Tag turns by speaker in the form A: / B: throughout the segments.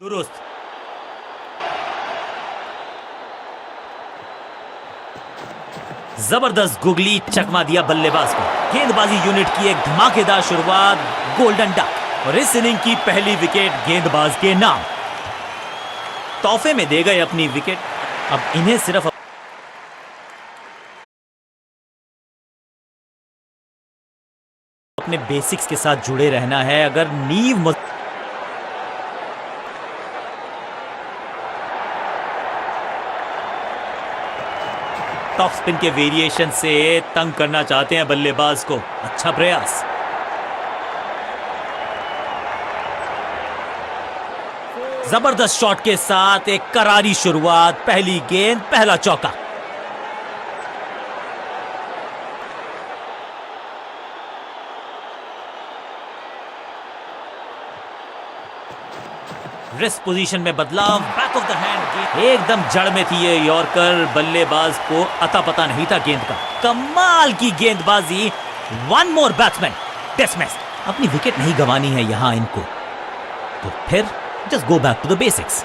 A: दुरुस्त। जबरदस्त गुगली चकमा दिया बल्लेबाज को। गेंदबाजी यूनिट की एक धमाकेदार शुरुआत, गोल्डन डक, और इस इनिंग की पहली विकेट गेंदबाज के नाम। तोहफे में दे गए अपनी विकेट। अब इन्हें सिर्फ अपने बेसिक्स के साथ जुड़े रहना है। अगर नींव टॉप स्पिन के वेरिएशन से तंग करना चाहते हैं बल्लेबाज को। अच्छा प्रयास। जबरदस्त शॉट के साथ एक करारी शुरुआत, पहली गेंद पहला चौका। रिस्ट पोजीशन में बदलाव, बैक ऑफ द हैंड, एकदम जड़ में थी ये यॉर्कर। बल्लेबाज को अता पता नहीं था गेंद का। कमाल की गेंदबाजी। One more batsman dismissed. अपनी विकेट नहीं गंवानी है यहां इनको, तो फिर just go back to the basics.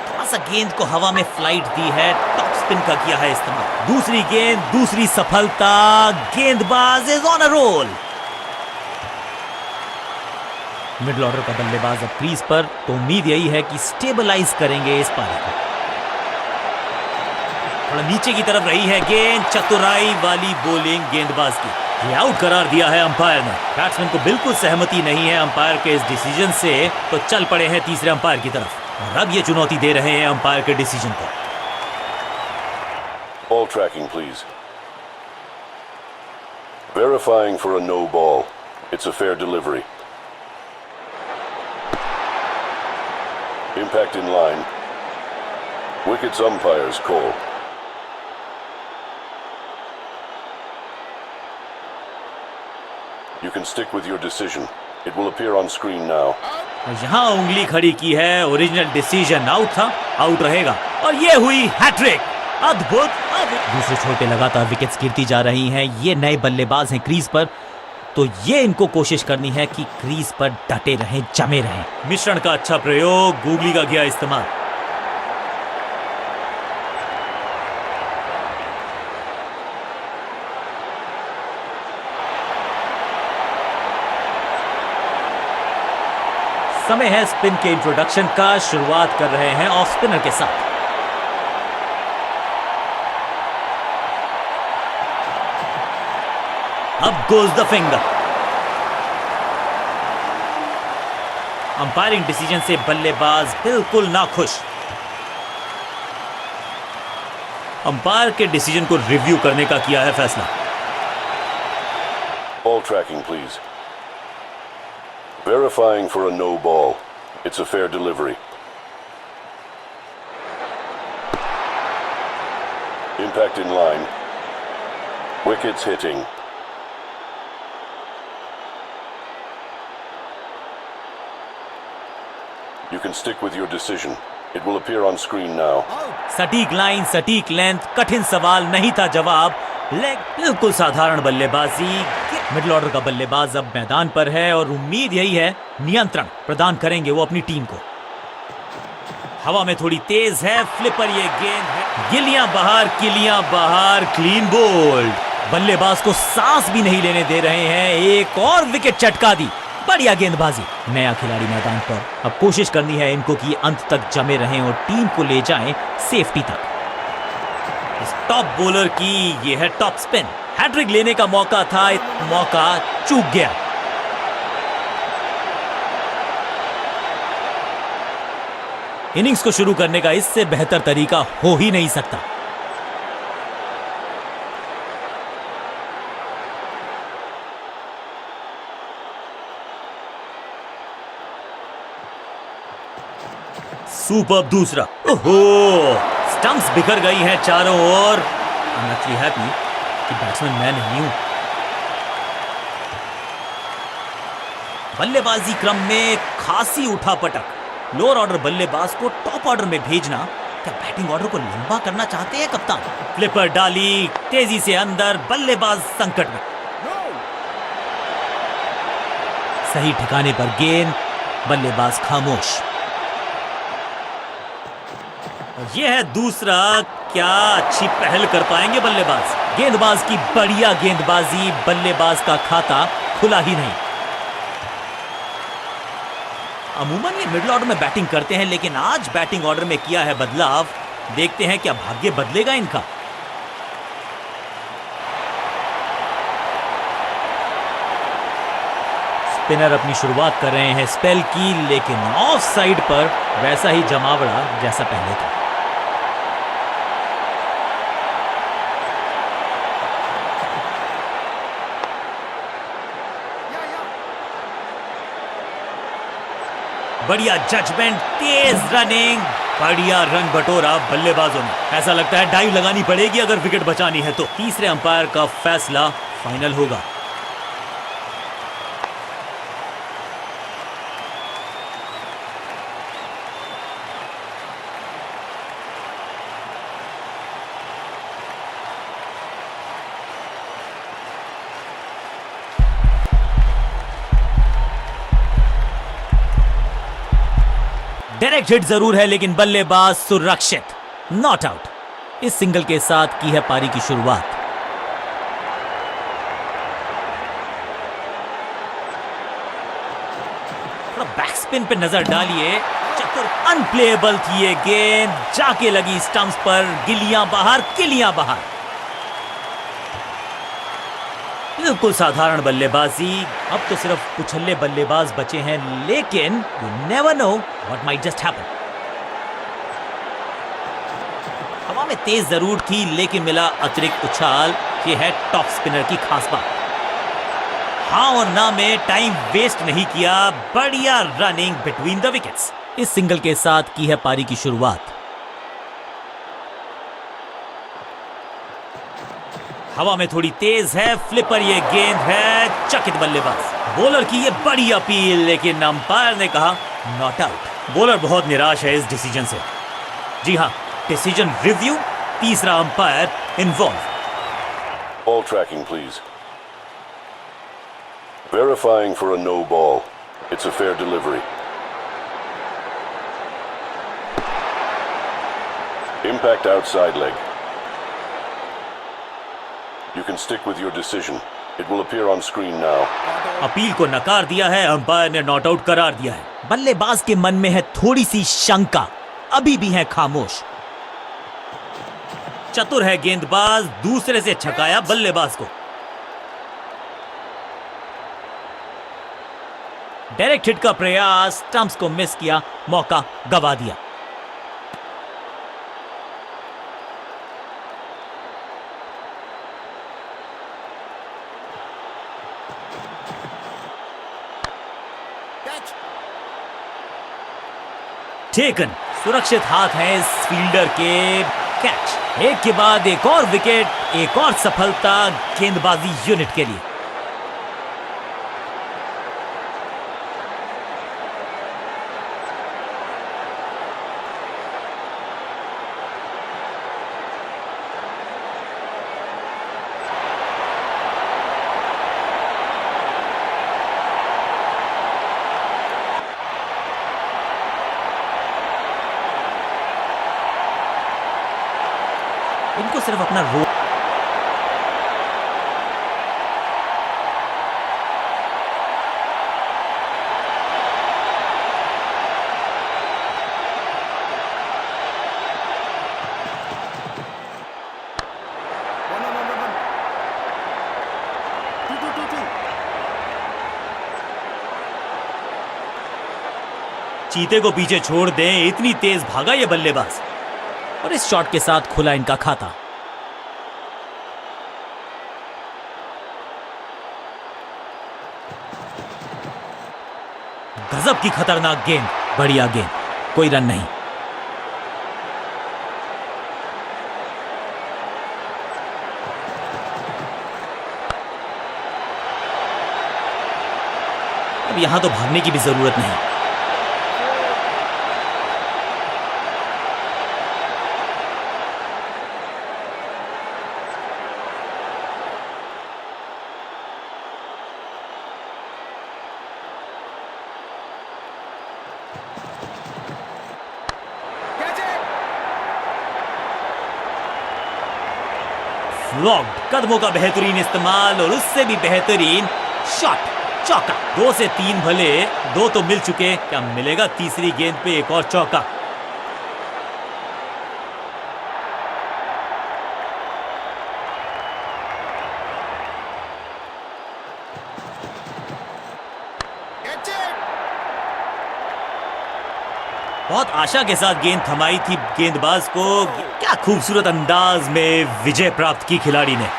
A: थोड़ा सा गेंद को हवा में फ्लाइट दी है, टॉप स्पिन का किया है इस्तेमाल। दूसरी गेंद, दूसरी सफलता। गेंदबाज is on a roll. Middle order का बल्लेबाज अब क्रीज पर, तो उम्मीद यही है कि स्टेबलाइज करेंगे इस पारी को। थोड़ा नीचे की तरफ रही है गेंद, चतुराई वाली बॉलिंग गेंदबाज की। ये आउट करार दिया है अंपायर ने। बैट्समैन को बिल्कुल सहमति नहीं है अंपायर के इस डिसीजन से, तो चल पड़े हैं तीसरे अंपायर की तरफ और अब ये चुनौती दे रहे हैं अंपायर के डिसीजन को।
B: Ball tracking, please. Verifying for a no ball. It's a fair delivery. Impact in line. Wickets umpire's call. You can stick with your decision. It will appear on screen now.
A: यहां उंगली खड़ी की है, original decision out था, out रहेगा। और ये हुई हैट्रिक। अद्भुत। दूसरे छोटे लगातार विकेट्स गिरती जा रही हैं। ये नए बल्लेबाज हैं क्रीज पर, तो ये इनको कोशिश करनी है कि क्रीज पर डटे रहें, जमे रहें। मिश्रण का अच्छा प्रयोग, गूगली का किया इस्तेमाल। समय है स्पिन के इंट्रोडक्शन का। शुरुआत कर रहे हैं ऑफ स्पिनर के साथ। अब goes the finger. Umpiring decision से बल्लेबाज बिल्कुल नाखुश। अंपायर के डिसीजन को रिव्यू करने का किया है फैसला।
B: Ball tracking, please. Verifying for a no ball. It's a fair delivery. Impact in line. Wickets hitting. You can stick with your decision. It will appear on screen now.
A: सटीक line, सटीक length, कठिन सवाल नहीं था जवाब। Leg बिल्कुल साधारण बल्लेबाजी। मिडिल ऑर्डर का बल्लेबाज अब मैदान पर है और उम्मीद यही है नियंत्रण प्रदान करेंगे वो अपनी टीम को। हवा में थोड़ी तेज है, फ्लिपर ये गेंद है। गिलियां बाहर, क्लीन बोल्ड। बल्लेबाज को सांस भी नहीं लेने दे रहे हैं। एक और विकेट चटका दी। बढ़िया गेंदबाजी। नया खिलाड़ी मैदान पर, अब कोशिश करनी है इनको कि अंत तक जमे रहें और टीम को ले जाएं सेफ्टी तक। इस टॉप बॉलर की ये है टॉप स्पिन। हैट्रिक लेने का मौका था, मौका चूक गया। इनिंग्स को शुरू करने का इससे बेहतर तरीका हो ही नहीं सकता। सुपर दूसरा। ओहो, स्टंप्स बिखर गई हैं चारों ओर। आई एम एक्चुअली हैप्पी कि बैट्समैन मैं नहीं हूं। बल्लेबाजी क्रम में खासी उठापटक। लोअर ऑर्डर बल्लेबाज को टॉप ऑर्डर में भेजना। क्या बैटिंग ऑर्डर को लंबा करना चाहते हैं कप्तान? फ्लिपर डाली, तेजी से अंदर, बल्लेबाज संकट में। सही ठिकाने पर गेंद, बल्लेबाज खामोश। यह है दूसरा। क्या अच्छी पहल कर पाएंगे बल्लेबाज। गेंदबाज की बढ़िया गेंदबाजी, बल्लेबाज का खाता खुला ही नहीं। अमूमन ये मिडिल ऑर्डर में बैटिंग करते हैं, लेकिन आज बैटिंग ऑर्डर में किया है बदलाव। देखते हैं क्या भाग्य बदलेगा इनका। स्पिनर अपनी शुरुआत कर रहे हैं स्पेल की, लेकिन ऑफ साइड पर वैसा ही जमावड़ा जैसा पहले था। बढ़िया जजमेंट, तेज रनिंग, बढ़िया रन बटोरा बल्लेबाजों ने। ऐसा लगता है डाइव लगानी पड़ेगी अगर विकेट बचानी है तो। तीसरे अंपायर का फैसला फाइनल होगा। डायरेक्ट हिट जरूर है, लेकिन बल्लेबाज सुरक्षित, नॉट आउट। इस सिंगल के साथ की है पारी की शुरुआत। बैक स्पिन पे नजर डालिए, चतुर, अनप्लेएबल थी ये गेंद, जाके लगी स्टंप्स पर, गिलियां बाहर, किलियां बाहर। बिल्कुल साधारण बल्लेबाजी। अब तो सिर्फ उछल्ले बल्लेबाज बचे हैं, लेकिन you never know what might just happen. हवा में तेज जरूर थी, लेकिन मिला अतिरिक्त उछाल। ये है टॉप स्पिनर की खास बात। हाँ और ना में टाइम वेस्ट नहीं किया, बढ़िया रनिंग बिटवीन द विकेट्स। इस सिंगल के साथ की है पारी की शुरुआत। हवा में थोड़ी तेज है, फ्लिपर ये गेंद है, चकित बल्लेबाज। बॉलर की ये बड़ी अपील, लेकिन अंपायर ने कहा नॉट आउट। बॉलर बहुत निराश है इस डिसीजन से। जी हाँ, डिसीजन रिव्यू, तीसरा umpire involve.
B: Ball tracking, please. Verifying for a no ball. It's a fair delivery. Impact outside leg. You can stick with your decision. It will appear on screen now.
A: Appeal को नकार दिया है, umpire ने not out करार दिया है। बल्लेबाज के मन में है थोड़ी सी शंका, अभी भी है खामोश। चतुर है गेंदबाज, दूसरे से छकाया बल्लेबाज को। डायरेक्ट हिट का प्रयास, स्टंप्स को मिस किया, मौका गवा दिया। टेकन, सुरक्षित हाथ है इस फील्डर के। कैच, एक के बाद एक और विकेट, एक और सफलता गेंदबाजी यूनिट के लिए। इनको सिर्फ अपना रोल चीते को पीछे छोड़ दें, इतनी तेज भागा ये बल्लेबाज। और इस शॉट के साथ खुला इनका खाता। गजब की खतरनाक गेंद, बढ़िया गेंद, कोई रन नहीं। अब यहां तो भागने की भी जरूरत नहीं। ब्लॉक्ड, कदमों का बेहतरीन इस्तेमाल और उससे भी बेहतरीन शॉट, चौका। 2 से 3 भले, 2 तो मिल चुके, क्या मिलेगा तीसरी गेंद पे एक और चौका? बहुत आशा के साथ गेंद थमाई थी गेंदबाज को, क्या खूबसूरत अंदाज में विजय प्राप्त की खिलाड़ी ने।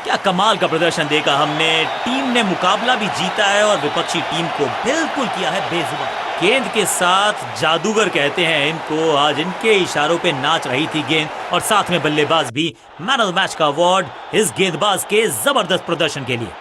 A: क्या कमाल का प्रदर्शन देखा हमने। टीम ने मुकाबला भी जीता है और विपक्षी टीम को बिल्कुल किया है बेजुबान। गेंद के साथ जादूगर कहते हैं इनको, आज इनके इशारों पे नाच रही थी गेंद, और साथ में बल्लेबाज भी। मैन ऑफ द मैच का अवार्ड इस गेंदबाज के जबरदस्त प्रदर्शन के लिए।